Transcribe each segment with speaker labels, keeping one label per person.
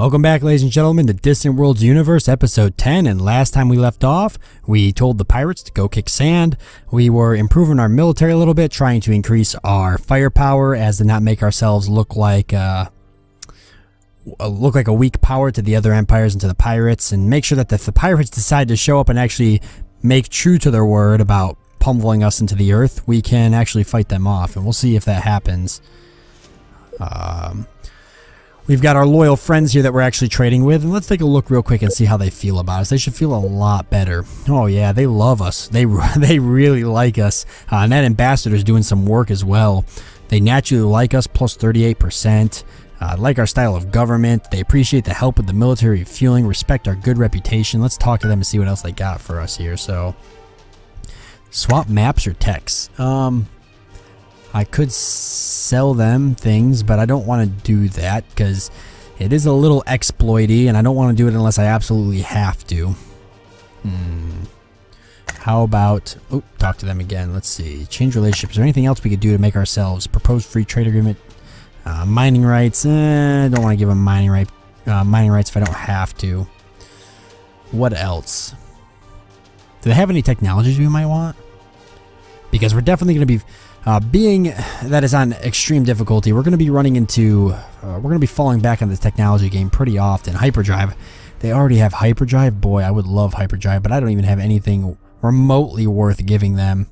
Speaker 1: Welcome back, ladies and gentlemen, to Distant Worlds Universe, episode 10, and last time we left off, we told the pirates to go kick sand. We were improving our military a little bit, trying to increase our firepower as to not make ourselves look like a weak power to the other empires and to the pirates, and make sure that if the pirates decide to show up and actually make true to their word about pummeling us into the earth, we can actually fight them off, and we'll see if that happens. We've got our loyal friends here that we're actually trading with, and let's take a look real quick and see how they feel about us. They should feel a lot better. Oh yeah, they love us. They really like us. And that ambassador's doing some work as well. They naturally like us, plus 38%. Like our style of government. They appreciate the help with the military refueling, respect our good reputation. Let's talk to them and see what else they got for us here. So, swap maps or texts. I could sell them things, but I don't want to do that because it is a little exploity, and I don't want to do it unless I absolutely have to. How about... Oh, talk to them again. Let's see. Change relationships. Is there anything else we could do to make ourselves... Proposed free trade agreement. Mining rights. I don't want to give them mining rights if I don't have to. What else? Do they have any technologies we might want? Because we're definitely going to be... being that is on extreme difficulty, we're going to be running into, we're going to be falling back on the technology game pretty often. Hyperdrive. They already have hyperdrive. Boy, I would love hyperdrive, but I don't even have anything remotely worth giving them.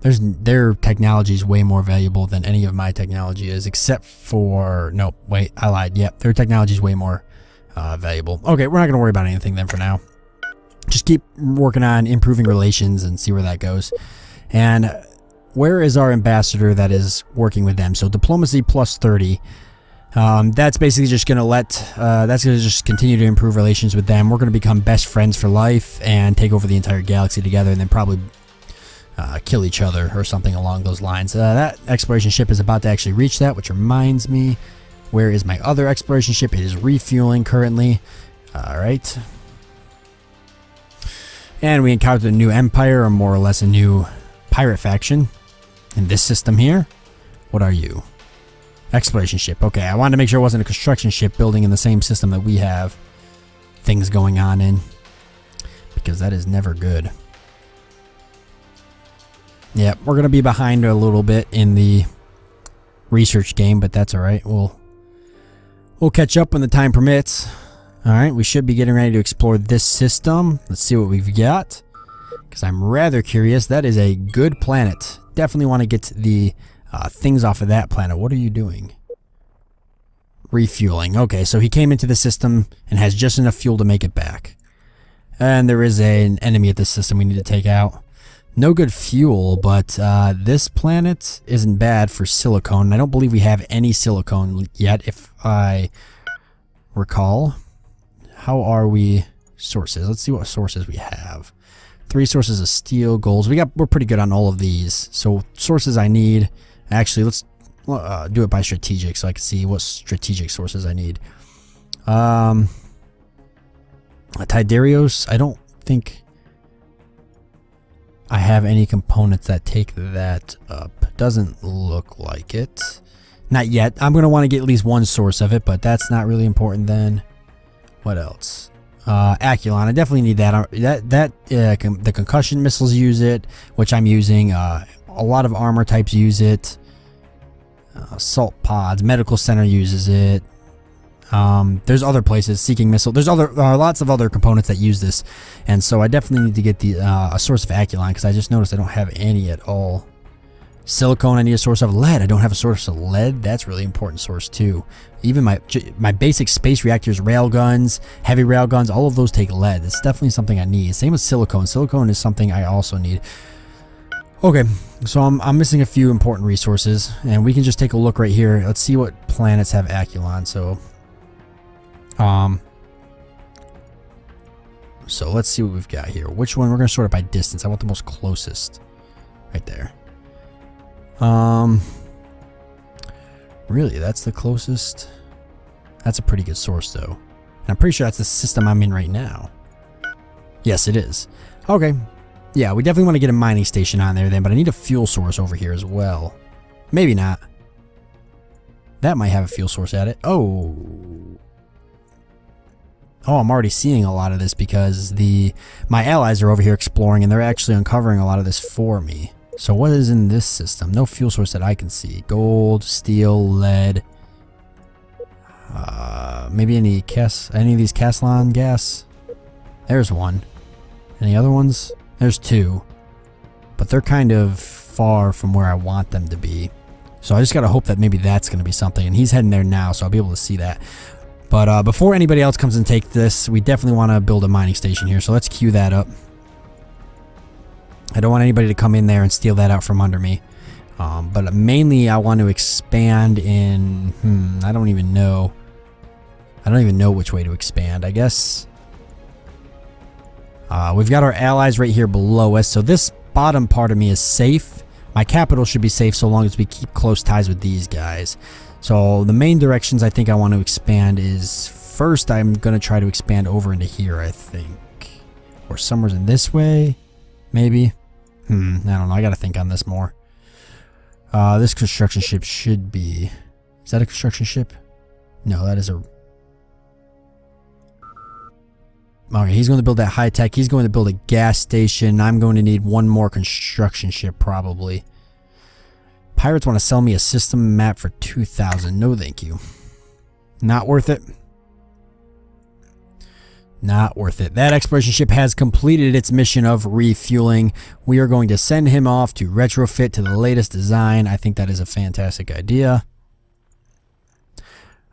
Speaker 1: Their technology is way more valuable than any of my technology is, except for, nope, wait, I lied. Yep, their technology is way more valuable. Okay, we're not going to worry about anything then for now. Just keep working on improving relations and see where that goes. And where is our ambassador that is working with them? So diplomacy plus 30. That's basically just going to that's going to just continue to improve relations with them. We're going to become best friends for life and take over the entire galaxy together, and then probably kill each other or something along those lines. That exploration ship is about to actually reach that, which reminds me, where is my other exploration ship? It is refueling currently. All right. And we encountered a new empire, or more or less a new pirate faction. In this system here, what are you? Exploration ship. Okay, I wanted to make sure it wasn't a construction ship building in the same system that we have things going on in, because that is never good. Yeah, we're going to be behind a little bit in the research game, but that's alright. We'll catch up when the time permits. Alright, we should be getting ready to explore this system. Let's see what we've got, because I'm rather curious. That is a good planet. Definitely want to get the things off of that planet. What are you doing? Refueling. Okay, so he came into the system and has just enough fuel to make it back. And there is an enemy at this system we need to take out. No good fuel, but this planet isn't bad for silicone. I don't believe we have any silicone yet, if I recall. How are we sources? Let's see what sources we have. 3 sources of steel, golds. We're pretty good on all of these. So sources I need. Actually, let's do it by strategic so I can see what strategic sources I need. Tidarios. I don't think I have any components that take that up. Doesn't look like it. Not yet. I'm going to want to get at least one source of it, but that's not really important then. What else? Aculon. I definitely need that. The concussion missiles use it, which I'm using. A lot of armor types use it. Assault pods. Medical center uses it. There's other places. Seeking missile. There are lots of other components that use this, and so I definitely need to get a source of Aculon, because I just noticed I don't have any at all. Silicone, I need a source of lead. I don't have a source of lead. That's a really important source too. Even my basic space reactors, railguns, heavy railguns, all of those take lead. It's definitely something I need. Same with silicone. Silicone is something I also need. Okay, so I'm missing a few important resources, and we can just take a look right here. Let's see what planets have Aculon. So let's see what we've got here. Which one? We're going to sort it by distance. I want the most closest. Right there. Really, that's the closest? That's a pretty good source, though. And I'm pretty sure that's the system I'm in right now. Yes, it is. Okay. Yeah, we definitely want to get a mining station on there then, but I need a fuel source over here as well. Maybe not. That might have a fuel source at it. Oh. Oh, I'm already seeing a lot of this because my allies are over here exploring and they're actually uncovering a lot of this for me. So what is in this system? No fuel source that I can see. Gold, steel, lead. Maybe any of these Caslon gas? There's one. Any other ones? There's two. But they're kind of far from where I want them to be. So I just gotta hope that maybe that's gonna be something. And he's heading there now, so I'll be able to see that. But before anybody else comes and take this, we definitely want to build a mining station here. So let's queue that up. I don't want anybody to come in there and steal that out from under me. But mainly I want to expand in... I don't even know. I don't even know which way to expand, I guess. We've got our allies right here below us. So this bottom part of me is safe. My capital should be safe so long as we keep close ties with these guys. So the main directions I think I want to expand is... First, I'm going to try to expand over into here, I think. Or somewhere in this way, maybe. I don't know. I got to think on this more. This construction ship should be... Is that a construction ship? No, that is a... Okay, he's going to build that high tech. He's going to build a gas station. I'm going to need one more construction ship, probably. Pirates want to sell me a system map for 2,000. No, thank you. Not worth it. Not worth it. That exploration ship has completed its mission of refueling. We are going to send him off to retrofit to the latest design. I think that is a fantastic idea.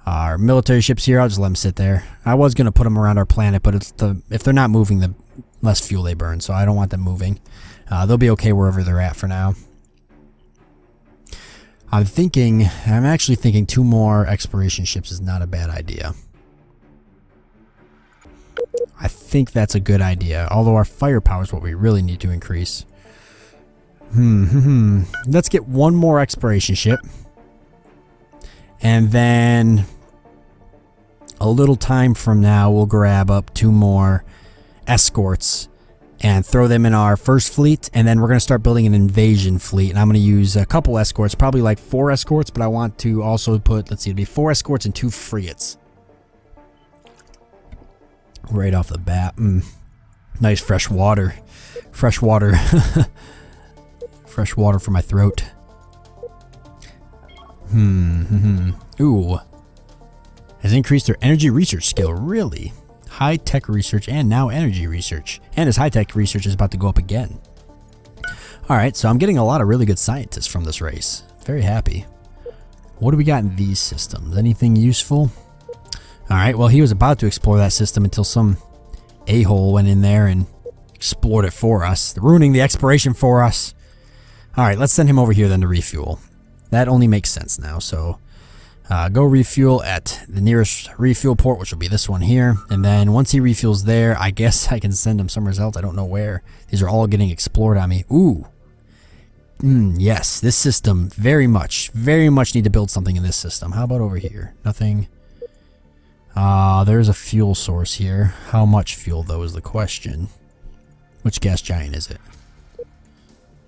Speaker 1: Our military ships here, I'll just let them sit there. I was going to put them around our planet, but if they're not moving, the less fuel they burn, so I don't want them moving. They'll be okay wherever they're at for now. I'm actually thinking 2 more exploration ships is not a bad idea. I think that's a good idea, although our firepower is what we really need to increase. Let's get 1 more exploration ship. And then a little time from now, we'll grab up 2 more escorts and throw them in our first fleet, and then we're going to start building an invasion fleet, and I'm going to use a couple escorts, probably like 4 escorts, but I want to also put, let's see, it'd be 4 escorts and 2 frigates. Right off the bat. Nice fresh water. Fresh water. Fresh water for my throat. Ooh. Has increased their energy research skill, really? High-tech research and now energy research. And his high-tech research is about to go up again. Alright, so I'm getting a lot of really good scientists from this race. Very happy. What do we got in these systems? Anything useful? Alright, well he was about to explore that system until some a-hole went in there and explored it for us. Ruining the exploration for us. Alright, let's send him over here then to refuel. That only makes sense now, so... go refuel at the nearest refuel port, which will be this one here. And then once he refuels there, I guess I can send him somewhere else. I don't know where. These are all getting explored on me. Ooh. Yes, this system, very much need to build something in this system. How about over here? Nothing. There's a fuel source here. How much fuel, though, is the question. Which gas giant is it?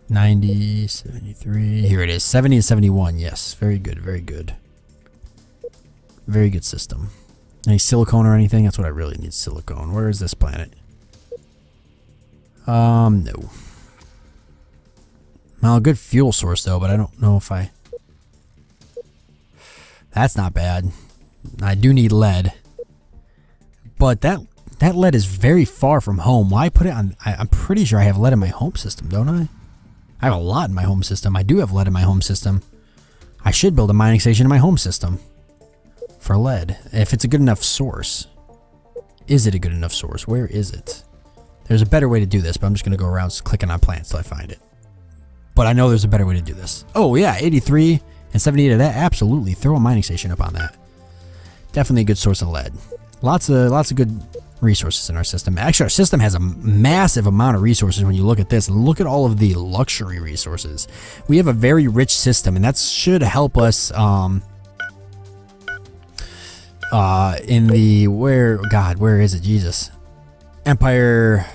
Speaker 1: 90, 73. Here it is. 70 and 71. Yes, very good, very good. Very good system. Any silicone or anything? That's what I really need, silicone. Where is this planet? No. Well, a good fuel source, though, but I don't know if I... That's not bad. I do need lead. But that lead is very far from home. Why put it on... I'm pretty sure I have lead in my home system, don't I? I have a lot in my home system. I do have lead in my home system. I should build a mining station in my home system. For lead, if it's a good enough source. Is it a good enough source? Where is it? There's a better way to do this, but I'm just going to go around clicking on plants till I find it. But I know there's a better way to do this. Oh yeah, 83 and 78 of that. Absolutely, throw a mining station up on that. Definitely a good source of lead. Lots of good resources in our system. Actually, our system has a massive amount of resources when you look at this. Look at all of the luxury resources. We have a very rich system, and that should help us in the where is it? Jesus. Empire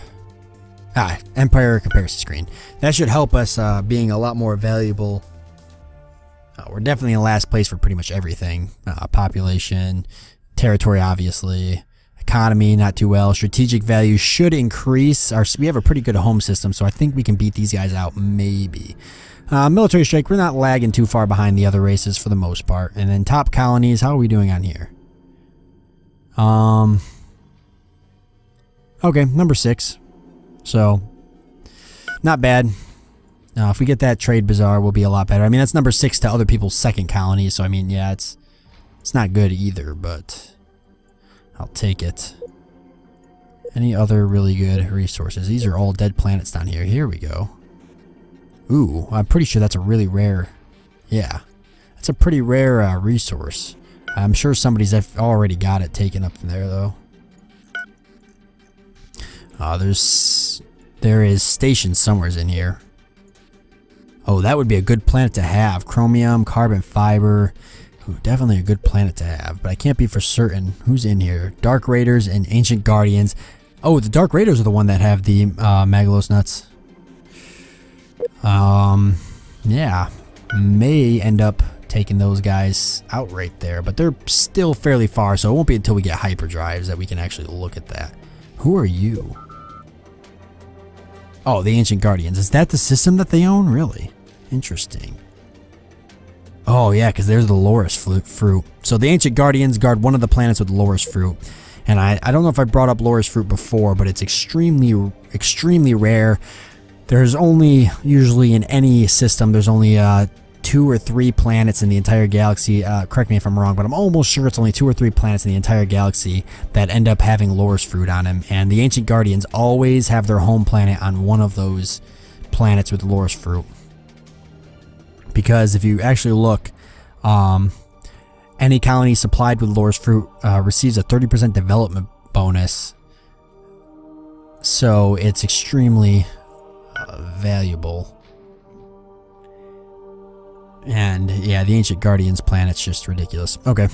Speaker 1: comparison screen. That should help us being a lot more valuable We're definitely in last place for pretty much everything. Population, territory, obviously. Economy, not too well. Strategic value should increase. We have a pretty good home system, so I think we can beat these guys out, maybe. Military strike, we're not lagging too far behind the other races for the most part. And then top colonies, how are we doing on here? Okay, number 6. So, not bad. If we get that trade bazaar, we'll be a lot better. I mean, that's number 6 to other people's second colonies, so I mean, yeah, it's not good either, but I'll take it. Any other really good resources? These are all dead planets down here. Here we go. Ooh, I'm pretty sure that's a really rare... Yeah, that's a pretty rare resource. I'm sure somebody's already got it taken up from there, though. There is station somewhere in here. Oh, that would be a good planet to have. Chromium, carbon fiber. Ooh, definitely a good planet to have, but I can't be for certain who's in here. Dark Raiders and Ancient Guardians. Oh, the Dark Raiders are the one that have the Magalos nuts. Yeah, may end up taking those guys out right there, but they're still fairly far, so it won't be until we get hyperdrives that we can actually look at that. Who are you? Oh, the Ancient Guardians. Is that the system that they own? Really? Interesting. Oh, yeah, because there's the Loris fruit. So the Ancient Guardians guard one of the planets with Loris fruit. And I don't know if I brought up Loris fruit before, but it's extremely rare. There's only, usually in any system, there's only 2 or 3 planets in the entire galaxy. Correct me if I'm wrong, but I'm almost sure it's only 2 or 3 planets in the entire galaxy that end up having Loris fruit on them. And the Ancient Guardians always have their home planet on one of those planets with Loris fruit. Because if you actually look, any colony supplied with Loris fruit receives a 30% development bonus. So it's extremely valuable. And yeah, the Ancient Guardians planet's just ridiculous. Okay.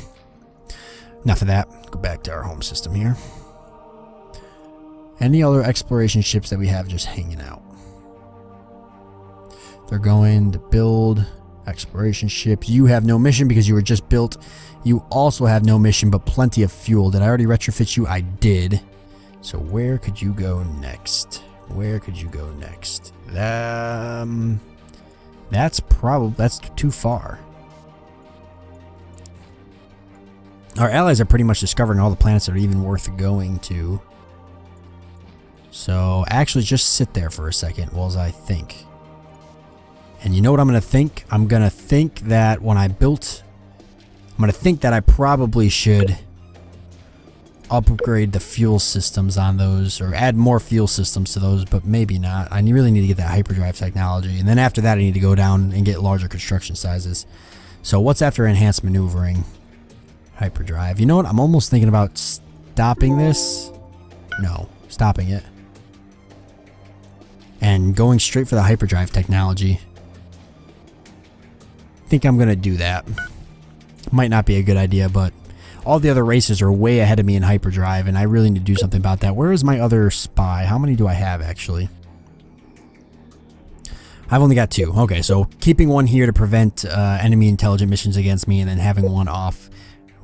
Speaker 1: Enough of that. Go back to our home system here. Any other exploration ships that we have just hanging out? They're going to build exploration ships. You have no mission because you were just built. You also have no mission but plenty of fuel. Did I already retrofit you? I did. So where could you go next? Where could you go next? That's too far. Our allies are pretty much discovering all the planets that are even worth going to. So actually just sit there for a second while I think. And you know what I'm going to think? I'm going to think that when I built... I'm going to think that I probably should upgrade the fuel systems on those, or add more fuel systems to those, but maybe not. I really need to get that hyperdrive technology, and then after that I need to go down and get larger construction sizes. So what's after enhanced maneuvering? Hyperdrive. You know what? I'm almost thinking about stopping this. No, stopping it. And going straight for the hyperdrive technology. I think I'm going to do that. Might not be a good idea, but all the other races are way ahead of me in hyperdrive, and I really need to do something about that. Where is my other spy? How many do I have, actually? I've only got 2. Okay, so keeping one here to prevent enemy intelligent missions against me, and then having one off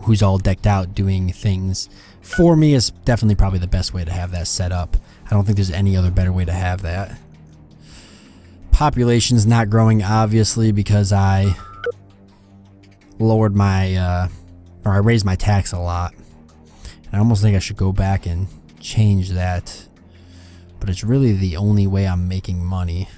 Speaker 1: who's all decked out doing things for me is definitely probably the best way to have that set up. I don't think there's any other better way to have that. Population's not growing, obviously, because I lowered my... or I raised my tax a lot. And I almost think I should go back and change that. But it's really the only way I'm making money.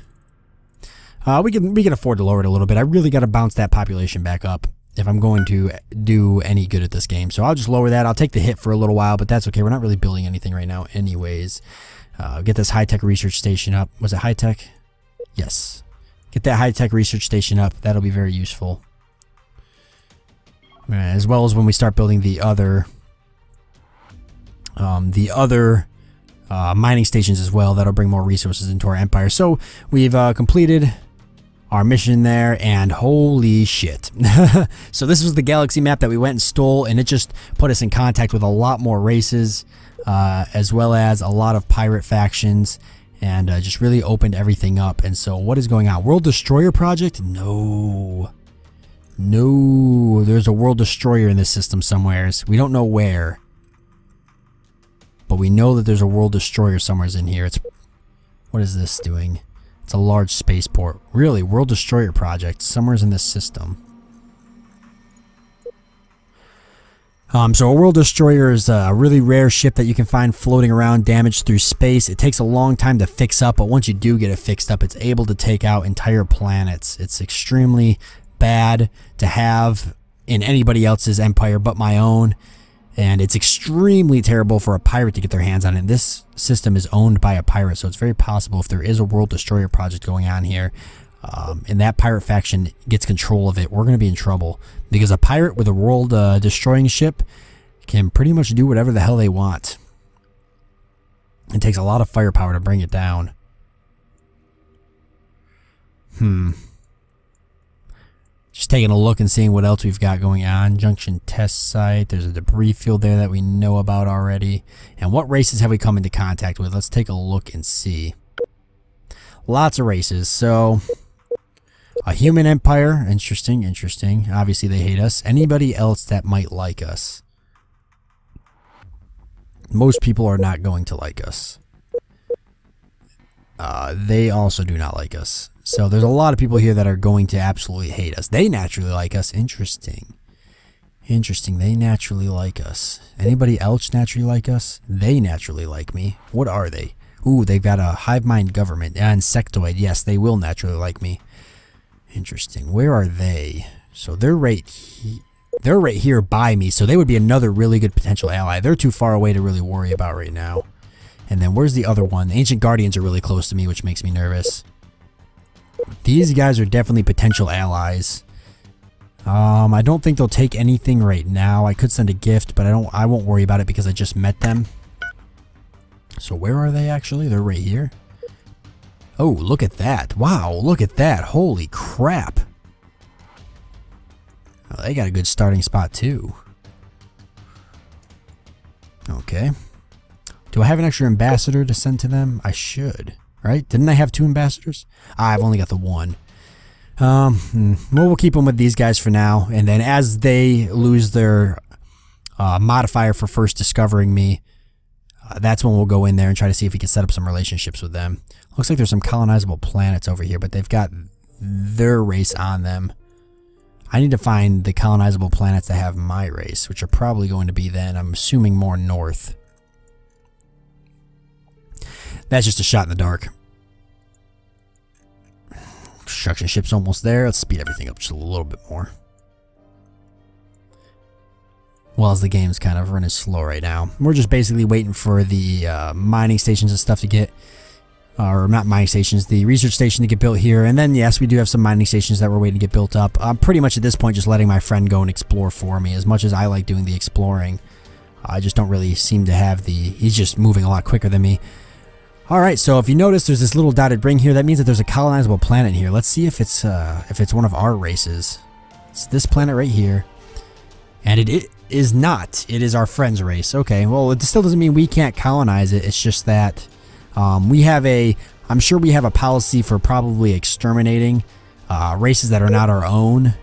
Speaker 1: We can afford to lower it a little bit. I really got to bounce that population back up if I'm going to do any good at this game. So I'll just lower that. I'll take the hit for a little while, but that's okay. We're not really building anything right now anyways. Get this high-tech research station up. Was it high-tech? Yes. Get that high-tech research station up. That'll be very useful. As well as when we start building the other mining stations as well. That'll bring more resources into our empire. So we've completed our mission there, and holy shit. So this was the galaxy map that we went and stole, and it just put us in contact with a lot more races, as well as a lot of pirate factions, and just really opened everything up. And so what is going on? World Destroyer Project? No. No, there's a world destroyer in this system somewheres. We don't know where. But we know that there's a world destroyer somewheres in here. What is this doing? It's a large spaceport. Really, world destroyer project somewheres in this system. So a world destroyer is a really rare ship that you can find floating around damaged through space. It takes a long time to fix up, but once you do get it fixed up, it's able to take out entire planets. It's extremely bad to have in anybody else's empire but my own, and it's extremely terrible for a pirate to get their hands on it. This system is owned by a pirate, so it's very possible if there is a world destroyer project going on here, and that pirate faction gets control of it, we're going to be in trouble. Because a pirate with a world destroying ship can pretty much do whatever the hell they want. It takes a lot of firepower to bring it down. Just taking a look and seeing what else we've got going on. Junction test site. There's a debris field there that we know about already. And what races have we come into contact with? Let's take a look and see. Lots of races. So... a human empire, interesting, interesting. Obviously they hate us. Anybody else that might like us? Most people are not going to like us. They also do not like us. So there's a lot of people here that are going to absolutely hate us. They naturally like us. Interesting. Interesting, they naturally like us. Anybody else naturally like us? They naturally like me. What are they? Ooh, they've got a hive mind government. Insectoid, yes, they will naturally like me. Interesting. Where are they? So they're right here by me, so they would be another really good potential ally. They're too far away to really worry about right now. And then where's the other one? The Ancient Guardians are really close to me, which makes me nervous. These guys are definitely potential allies. I don't think they'll take anything right now. I could send a gift, but I won't worry about it because I just met them. So where are they actually? They're right here. Oh, look at that. Wow, look at that. Holy crap. Oh, they got a good starting spot too. Okay. Do I have an extra ambassador to send to them? I should, right? Didn't I have 2 ambassadors? I've only got the 1. Well, we'll keep them with these guys for now, and then as they lose their modifier for first discovering me, that's when we'll go in there and try to see if we can set up some relationships with them. Looks like there's some colonizable planets over here, but they've got their race on them. I need to find the colonizable planets that have my race, which are probably going to be then, I'm assuming, more north. That's just a shot in the dark. Construction ship's almost there. Let's speed everything up just a little bit more. Well, as the game's kind of running slow right now. We're just basically waiting for the mining stations and stuff to get... or not mining stations, the research station to get built here. And then, yes, we do have some mining stations that we're waiting to get built up. I'm pretty much at this point just letting my friend go and explore for me. As much as I like doing the exploring, I just don't really seem to have the... He's just moving a lot quicker than me. Alright, so if you notice there's this little dotted ring here, that means that there's a colonizable planet here. Let's see if it's one of our races. It's this planet right here. And it is not. It is our friend's race. Okay, well, it still doesn't mean we can't colonize it. It's just that we have I'm sure we have a policy for probably exterminating races that are not our own.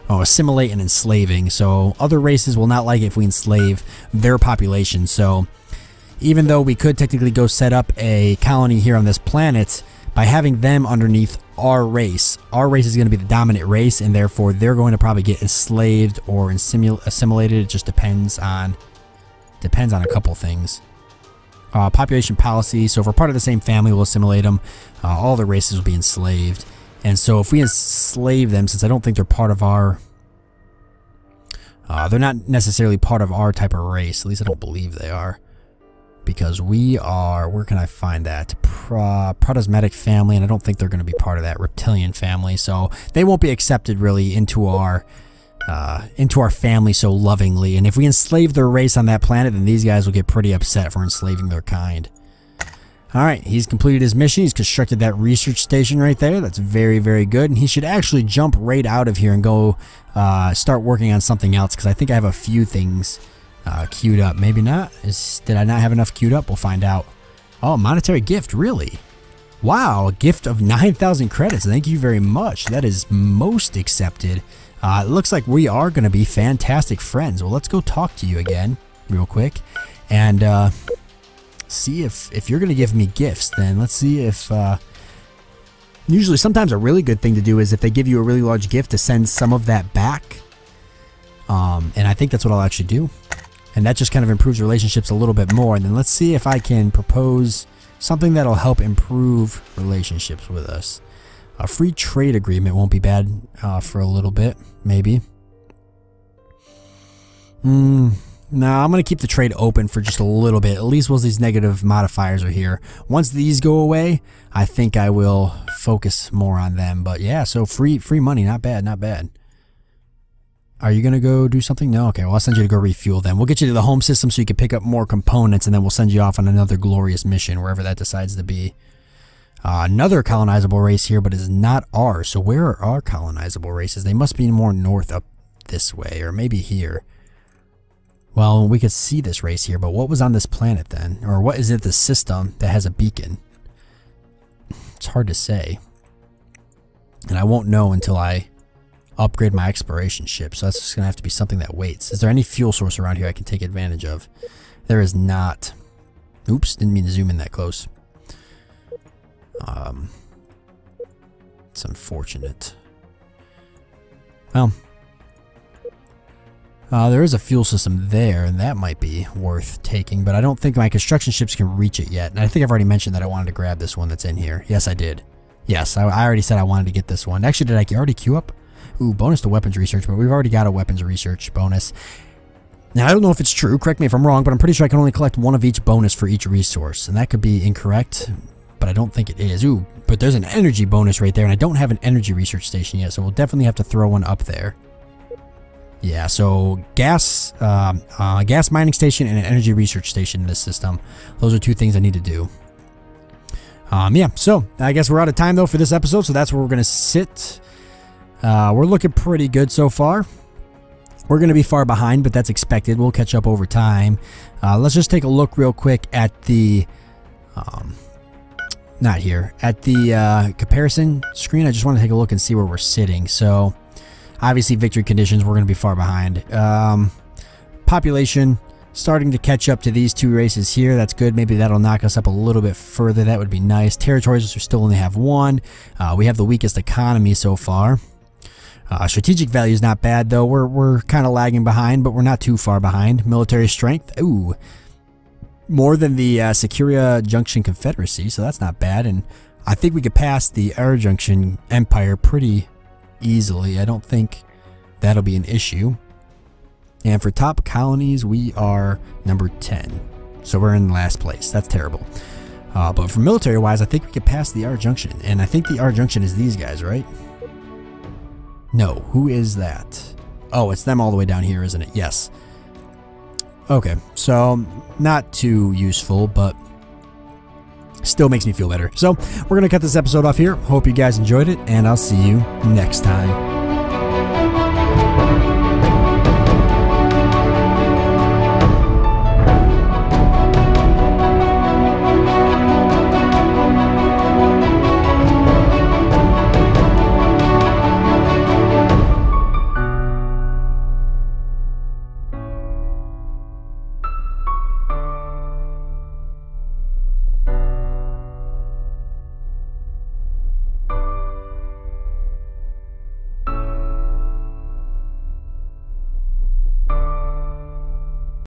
Speaker 1: Oh, assimilate and enslaving. So other races will not like it if we enslave their population. So even though we could technically go set up a colony here on this planet, by having them underneath our race is going to be the dominant race, and therefore they're going to probably get enslaved or assimilated. It just depends on a couple things. Population policy, so if we're part of the same family, we'll assimilate them. All the races will be enslaved. And so if we enslave them, since I don't think they're part of our... they're not necessarily part of our type of race, at least I don't believe they are. Because we are... Where can I find that? Protosmetic family, and I don't think they're going to be part of that reptilian family. So they won't be accepted really into our family so lovingly. And if we enslave their race on that planet, then these guys will get pretty upset for enslaving their kind. Alright, he's completed his mission. He's constructed that research station right there. That's very, very good. And he should actually jump right out of here and go start working on something else, because I think I have a few things queued up. Maybe not. Did I not have enough queued up? We'll find out. Oh, monetary gift, really? Wow, a gift of 9,000 credits. Thank you very much. That is most accepted. It looks like we are going to be fantastic friends. Well, let's go talk to you again real quick and see if you're going to give me gifts. Then let's see if usually sometimes a really good thing to do is if they give you a really large gift to send some of that back. And I think that's what I'll actually do. And that just kind of improves relationships a little bit more. And then let's see if I can propose something that'll help improve relationships with us. A free trade agreement won't be bad for a little bit, maybe. No, I'm going to keep the trade open for just a little bit, at least while these negative modifiers are here. Once these go away, I think I will focus more on them. But yeah, so free money, not bad, not bad. Are you going to go do something? No? Okay, well, I'll send you to go refuel then. We'll get you to the home system so you can pick up more components, and then we'll send you off on another glorious mission, wherever that decides to be. Another colonizable race here, but it's not ours. So where are our colonizable races? They must be more north up this way, or maybe here. Well, we could see this race here, but what was on this planet then? Or what is it, the system that has a beacon? It's hard to say. And I won't know until I upgrade my exploration ship, so that's just going to have to be something that waits. Is there any fuel source around here I can take advantage of? There is not. Oops, didn't mean to zoom in that close. It's unfortunate. Well, there is a fuel system there, and that might be worth taking, but I don't think my construction ships can reach it yet. And I think I've already mentioned that I wanted to grab this one that's in here. Yes, I did. Yes, I already said I wanted to get this one. Actually, did I already queue up? Ooh, bonus to weapons research, but we've already got a weapons research bonus. Now, I don't know if it's true, correct me if I'm wrong, but I'm pretty sure I can only collect one of each bonus for each resource, and that could be incorrect, but I don't think it is. Ooh, but there's an energy bonus right there, and I don't have an energy research station yet, so we'll definitely have to throw one up there. Yeah, so gas mining station and an energy research station in this system. Those are two things I need to do. Yeah, so I guess we're out of time, though, for this episode, so that's where we're going to sit. We're looking pretty good so far. We're going to be far behind, but that's expected. We'll catch up over time. Let's just take a look real quick at the... not here. At the comparison screen, I just want to take a look and see where we're sitting. So, obviously, victory conditions, we're going to be far behind. Population, starting to catch up to these two races here. That's good. Maybe that'll knock us up a little bit further. That would be nice. Territories, we still only have one. We have the weakest economy so far. Strategic value is not bad, though. We're kind of lagging behind, but we're not too far behind. Military strength, ooh, more than the Securia Junction Confederacy, so that's not bad. And I think we could pass the Air Junction Empire pretty easily. I don't think that'll be an issue. And for top colonies, we are number 10. So we're in last place. That's terrible. But for military-wise, I think we could pass the R Junction. And I think the R Junction is these guys, right? No. Who is that? Oh, it's them all the way down here, isn't it? Yes. Okay. So, not too useful, but still makes me feel better. So, we're going to cut this episode off here. Hope you guys enjoyed it, and I'll see you next time.